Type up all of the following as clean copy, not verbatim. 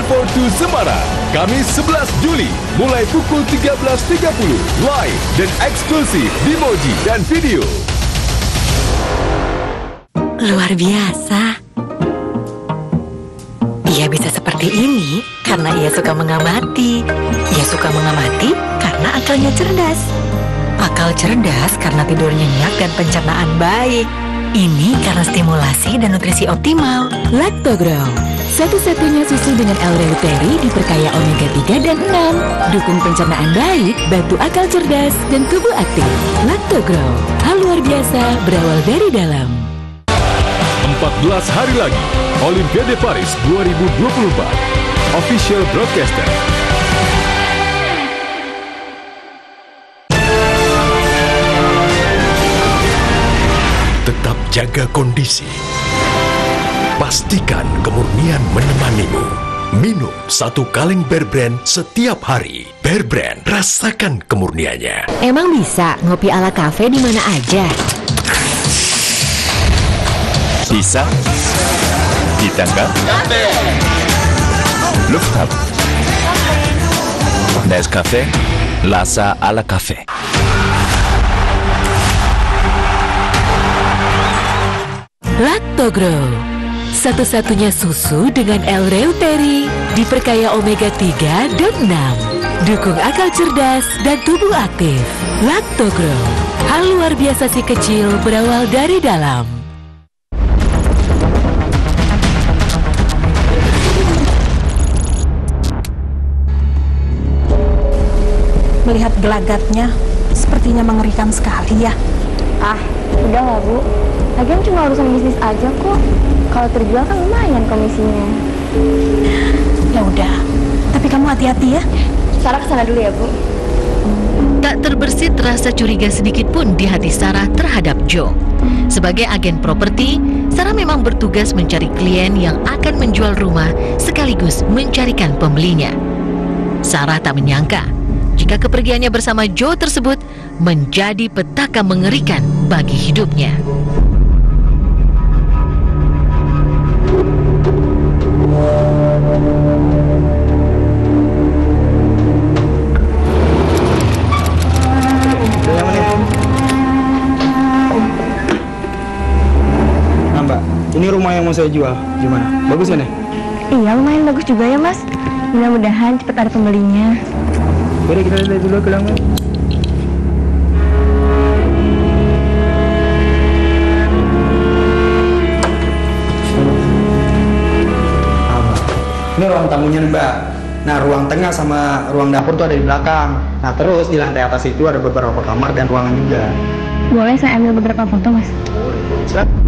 for Two Semarang, Kamis 11 Juli, mulai pukul 13.30, live dan eksklusif di Moji dan Video. Luar biasa. Ia bisa seperti ini karena ia suka mengamati. Ia suka mengamati karena akalnya cerdas. Akal cerdas karena tidur nyenyak dan pencernaan baik. Ini karena stimulasi dan nutrisi optimal. Lactogrow, satu-satunya susu dengan L-reuteri diperkaya omega 3 dan 6. Dukung pencernaan baik, bantu akal cerdas dan tubuh aktif. Lactogrow, hal luar biasa berawal dari dalam. 14 hari lagi, Olimpiade Paris 2024. Official Broadcaster. Tetap jaga kondisi. Pastikan kemurnian menemanimu. Minum 1 kaleng Bear Brand setiap hari. Bear Brand, rasakan kemurniannya. Emang bisa ngopi ala kafe di mana aja? Bisa. Ditangkap. Lufthansa. Nescafe. Lasa ala kafe. Lactogrow, satu-satunya susu dengan L-reuteri, diperkaya omega 3 dan 6. Dukung akal cerdas dan tubuh aktif. Lactogrow, hal luar biasa si kecil berawal dari dalam. Melihat gelagatnya, sepertinya mengerikan sekali ya. Ah, udah lah Bu. Lagian cuma urusan bisnis aja kok. Kalau terjual kan lumayan komisinya. Ya udah, tapi kamu hati-hati ya. Sarah kesana dulu ya Bu. Tak terbersit rasa curiga sedikit pun di hati Sarah terhadap Joe. Sebagai agen properti, Sarah memang bertugas mencari klien yang akan menjual rumah sekaligus mencarikan pembelinya. Sarah tak menyangka jika kepergiannya bersama Joe tersebut menjadi petaka mengerikan bagi hidupnya. Nah Mbak, ini rumah yang mau saya jual, gimana? Bagus kan ya? Iya, lumayan bagus juga ya Mas. Mudah-mudahan cepat ada pembelinya. Boleh kita lihat dulu ke dalamnya. Ini ruang tamunya nih Mbak. Nah, ruang tengah sama ruang dapur tuh ada di belakang. Nah, terus di lantai atas itu ada beberapa kamar dan ruangan juga. Boleh saya ambil beberapa foto Mas? Silakan.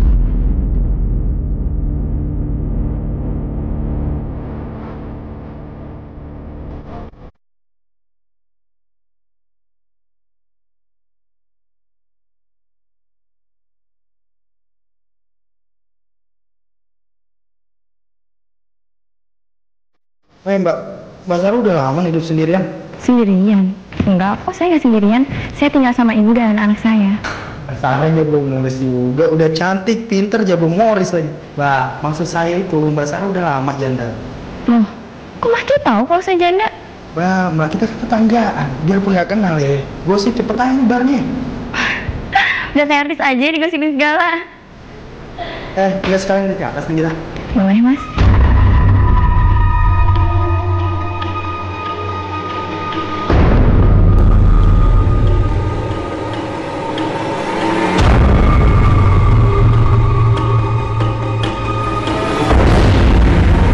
Mbak Sarah udah lama hidup sendirian? Sendirian? Enggak kok, saya nggak sendirian. Saya tinggal sama ibu dan anak saya. Mbak Sarah belum nulis juga, udah cantik, pinter, jago ngoris lagi. Mbak, maksud saya itu, Mbak Sarah udah lama janda. Loh, kok Mas tuh tahu kalau saya janda? Mbak kita tetanggaan, biarpun nggak kenal ya. Gosip cepet aja nyebarnya. Udah saya artis aja digosipin segala. Tinggal sekalian di atas nih kita. Boleh Mas?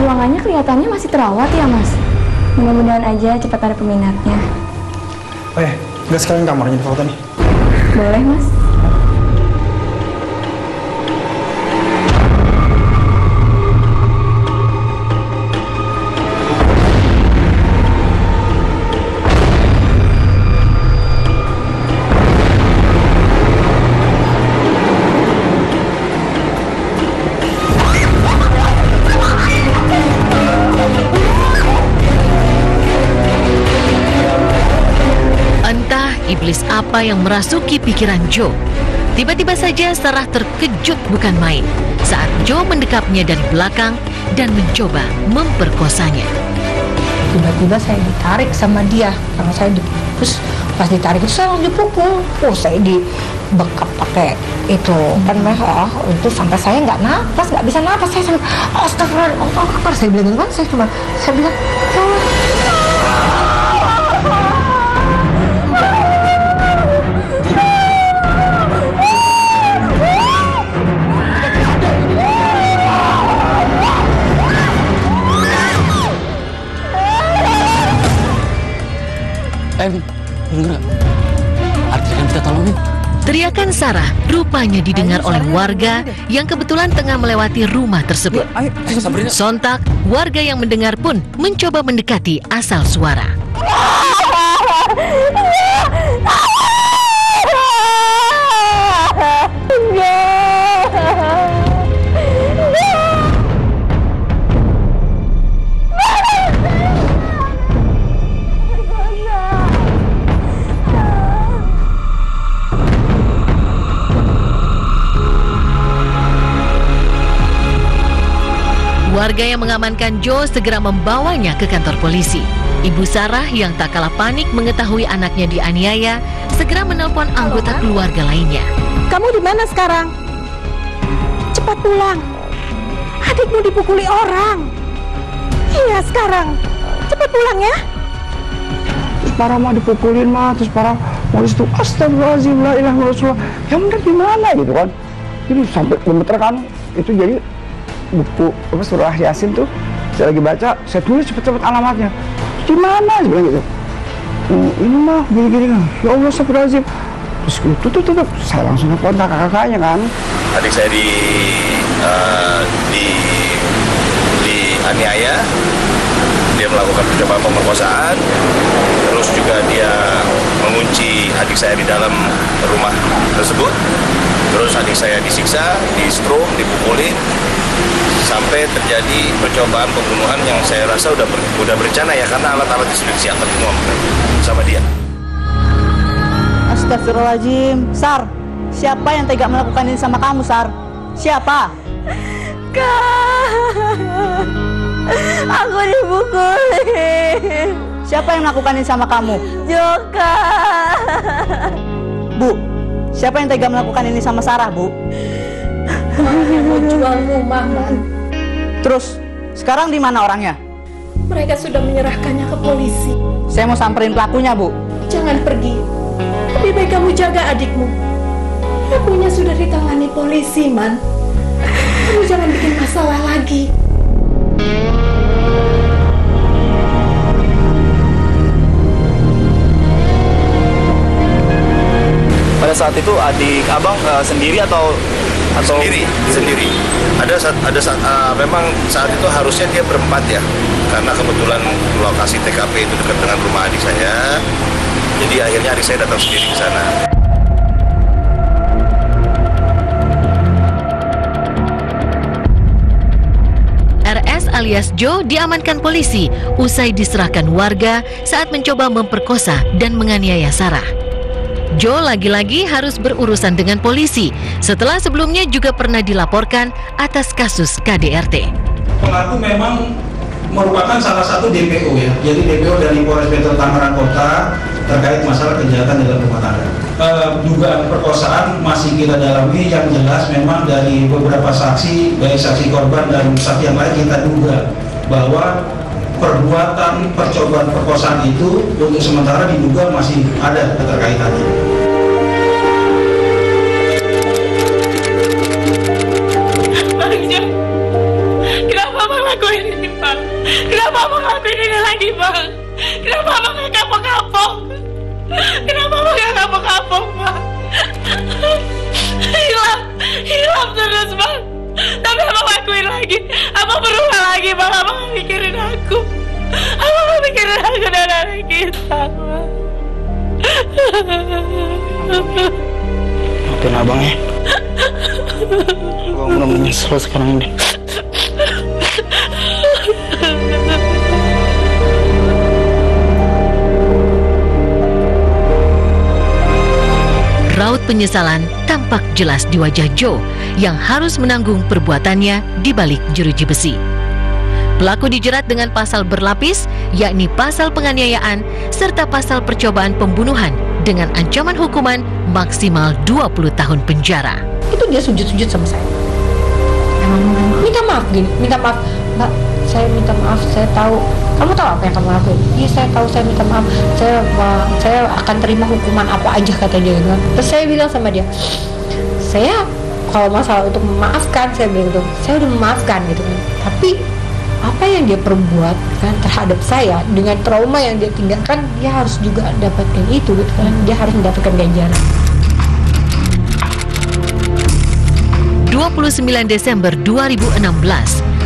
Ruangannya kelihatannya masih terawat ya Mas. Mudah-mudahan aja cepat ada peminatnya. Nggak sekalian kamarnya di foto nih. Boleh Mas? Iblis apa yang merasuki pikiran Joe? Tiba-tiba saja Sarah terkejut bukan main saat Joe mendekapnya dari belakang dan mencoba memperkosanya. Tiba-tiba saya ditarik sama dia, karena saya terus pas ditarik itu saya langsung dipukul. Saya dibekap pakai itu kan, itu sampai saya nggak bisa napas. Saya sampai astagfirullah, saya bilang kan, saya bilang ya Allah. Dengar gak? Artinya kan kita tolongin. Teriakan Sarah rupanya didengar oleh warga yang kebetulan tengah melewati rumah tersebut. Sontak, warga yang mendengar pun mencoba mendekati asal suara. Warga yang mengamankan Joe segera membawanya ke kantor polisi. Ibu Sarah yang tak kalah panik mengetahui anaknya dianiaya, segera menelpon anggota keluarga lainnya. Kamu di mana sekarang? Cepat pulang. Adikmu dipukuli orang. Iya sekarang. Cepat pulang ya. Terus parah mah dipukulin mah, terus parah mau itu astagfirullahaladzim, la ilaha illallah. Yang bener gimana gitu kan? Jadi sampai gemeter kan. Itu jadi buku surah Yasin tuh saya lagi baca, saya tulis cepet-cepet alamatnya. Gimana? Saya bilang gitu. Ini mah gini-gini kan. Ya Allah, astagfirullahaladzim. Terus tutup. Saya langsung nelfon kakak-kakaknya kan. Adik saya dianiaya, dia melakukan percobaan pemerkosaan, terus juga dia mengunci adik saya di dalam rumah tersebut. Terus adik saya disiksa, di-strum, dipukulin, sampai terjadi percobaan pembunuhan yang saya rasa udah berencana ya, karena alat-alat itu sudah disiapkan semua sama dia. Astagfirullahaladzim. Sar, siapa yang tega melakukan ini sama kamu, Sar? Siapa? Kak, aku dipukulin. Siapa yang melakukan ini sama kamu? Joka. Bu, siapa yang tega melakukan ini sama Sarah, Bu? Orangnya mau jual rumah, Man. Terus, sekarang di mana orangnya? Mereka sudah menyerahkannya ke polisi. Saya mau samperin pelakunya, Bu. Jangan pergi. Lebih baik kamu jaga adikmu. Ibunya sudah ditangani polisi, Man. Kamu jangan bikin masalah lagi. Pada saat itu adik abang sendiri atau sendiri. Memang saat itu harusnya dia berempat ya, karena kebetulan lokasi TKP itu dekat dengan rumah adik saya. Jadi akhirnya adik saya datang sendiri ke sana. RS alias Joe diamankan polisi usai diserahkan warga saat mencoba memperkosa dan menganiaya Sarah. Joe lagi-lagi harus berurusan dengan polisi setelah sebelumnya juga pernah dilaporkan atas kasus KDRT. Pelaku memang merupakan salah satu DPO ya, jadi DPO dari Polres Metro Tangerang Kota terkait masalah kejahatan dalam rumah tangga. Dugaan perkosaan masih kita dalami, yang jelas memang dari beberapa saksi, baik saksi korban dan saksi yang lain, kita duga bahwa perbuatan percobaan perkosaan itu untuk sementara diduga masih ada keterkaitannya. Kenapa Bang lakuin ini, Bang? Kenapa Bang lakuin ini lagi, Bang? Kenapa Bang gak kapok-kapok? Kenapa Bang gak kapok-kapok, Bang? Hilang terus, Bang. Tapi Abang lakuin lagi. Abang berulang lagi, Bang. Abang gak mikirin aku. Abang gak mikirin aku dan anak kita, Bang. Maafin abang ya. Abang udah menyesal sekarang ini. Raut penyesalan tampak jelas di wajah Joe yang harus menanggung perbuatannya di balik jeruji besi. Pelaku dijerat dengan pasal berlapis, yakni pasal penganiayaan serta pasal percobaan pembunuhan dengan ancaman hukuman maksimal 20 tahun penjara. Itu dia sujud-sujud sama saya. Minta maaf gini, minta maaf. Mbak, saya minta maaf, saya tahu. Kamu tahu apa yang kamu lakuin? Iya, saya tahu, saya minta maaf. Saya akan terima hukuman apa aja, kata dia. Terus saya bilang sama dia, saya kalau masalah untuk memaafkan, saya bilang gitu, saya udah memaafkan gitu kan. Tapi apa yang dia perbuat kan terhadap saya dengan trauma yang dia tinggalkan, dia harus juga dapatkan itu gitu kan. Dia harus mendapatkan ganjaran. 29 Desember 2016,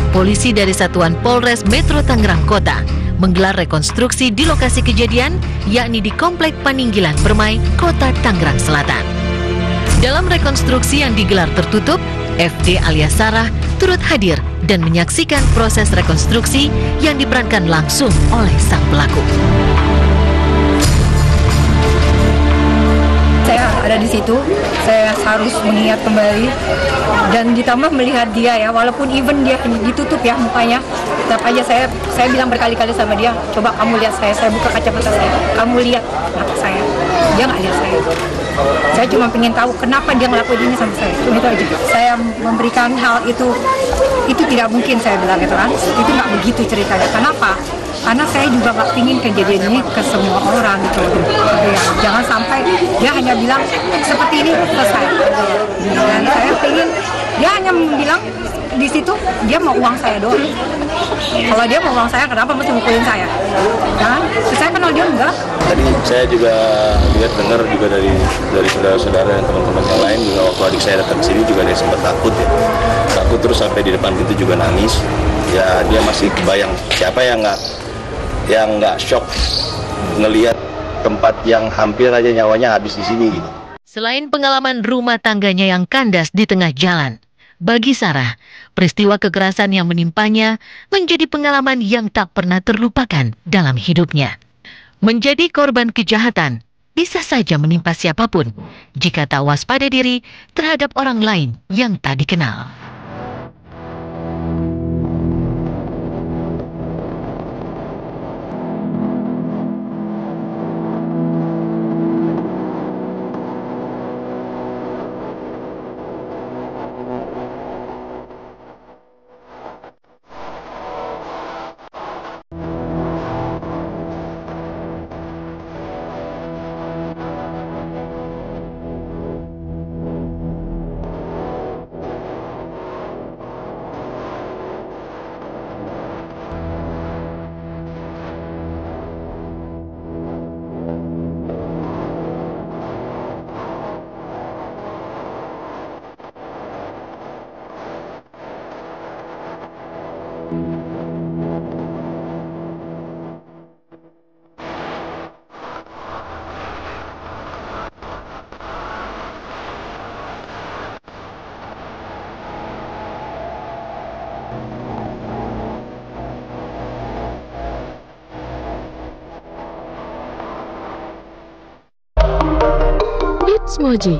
polisi dari Satuan Polres Metro Tangerang Kota menggelar rekonstruksi di lokasi kejadian, yakni di Komplek Paninggilan Permai, Kota Tangerang Selatan. Dalam rekonstruksi yang digelar tertutup, FD alias Sarah turut hadir dan menyaksikan proses rekonstruksi yang diperankan langsung oleh sang pelaku. Saya ada di situ, saya harus mengingat kembali dan ditambah melihat dia ya, walaupun even dia ditutup ya mukanya, tetap aja saya bilang berkali-kali sama dia, coba kamu lihat saya buka kacamata saya, kamu lihat mata saya, dia nggak lihat saya. Saya cuma pengen tahu kenapa dia ngelakuin ini sama saya, itu aja. Saya memberikan hal itu tidak mungkin, saya bilang gitu kan, itu nggak begitu ceritanya. Kenapa? Karena saya juga nggak pingin kejadian ini ke semua orang gitu. Ya, jangan sampai dia hanya bilang seperti ini selesai. Dan saya pingin dia hanya bilang di situ dia mau uang saya doang. Kalau dia mau uang saya, kenapa mesti mukulin saya? Kan? Saya kenal dia enggak. Tadi saya juga dengar juga dari saudara-saudara dan teman-teman yang lain juga waktu adik saya datang ke sini juga dia sempat takut ya. Takut terus sampai di depan pintu juga nangis. Ya dia masih kebayang siapa yang nggak shock ngelihat tempat yang hampir aja nyawanya habis di sini gitu. Selain pengalaman rumah tangganya yang kandas di tengah jalan, bagi Sarah, peristiwa kekerasan yang menimpanya menjadi pengalaman yang tak pernah terlupakan dalam hidupnya. Menjadi korban kejahatan bisa saja menimpa siapapun jika tak waspada diri terhadap orang lain yang tak dikenal. It's Moji.